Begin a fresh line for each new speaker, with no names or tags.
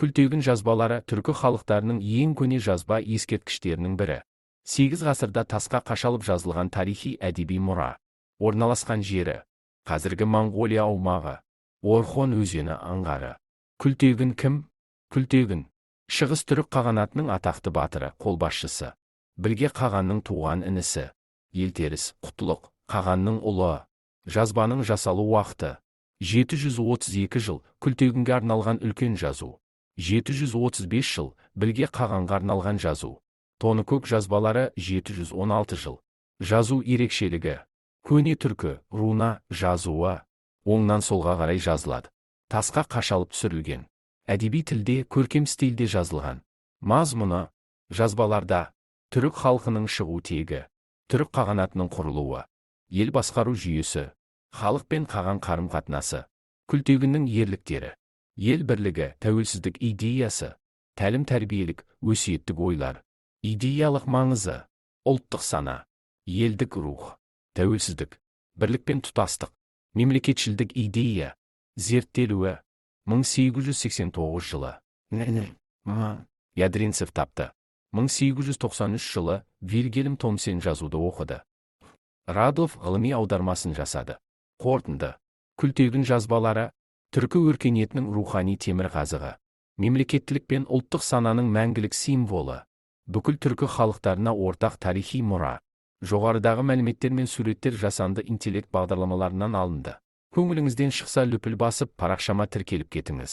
Күлтегін жазбалары түркі халықтарының ең көне жазба ескерткіштерінің бірі. 8 ғасырда тасқа қашалып жазылған тарихи әдеби мұра. Орналасқан жері қазіргі Моңғолия аумағы. Орхон өзені аңғары. Күлтегін кім? Күлтегін шығыс түрік қағанатының атақты батыры, қолбасшысы. Білге қағанның туған інісі. Елтеріс Құтлық қағанның ұлы. Жазбаның жасалу уақыты 732 жыл Күлтегінге арналған үлкен жазу. 735 жыл Білге қағанға арналған жазу. Тоныкөк жазбалары 716 жыл. Жазу ерекшелігі. Көне түркі руна жазуы оңнан солға қарай жазылады. Тасқа қашалып түсірілген. Әдеби тілде, көркем стильде жазылған. Мазмұны жазбаларда түрік халқының шығу тегі, түрік қағанатының құрылуы, ел басқару жүйесі, халық пен қаған қарым-қатынасы, Күлтегіннің ерліктері, ел бірлігі, тәуелсіздік идеясы, тәлім-тәрбиелік, өсиеттік ойлар, идеялық маңызы, ұлттық сана, елдік рух, тәуелсіздік, бірлік пен тұтастық, мемлекетшілдік идея, зерттелуі 1889 жылы. Ядринцев тапты. 1893 жылы Вильгельм Томсен жазуды оқыды. Радов ғылыми аудармасын жасады. Қорытынды. Күлтегін жазбалары түркі өркениетінің рухани темірқазығы, мемлекеттілік пен ұлттық сананың мәңгілік символы, бүкіл түркі халықтарына ортақ тарихи мұра. Жоғарыдағы мәліметтер мен суреттер жасанды интеллект бағдарламаларынан алынды. Көңіліңізден шықса лүпіл басып парақшама тіркеліп кетіңіз.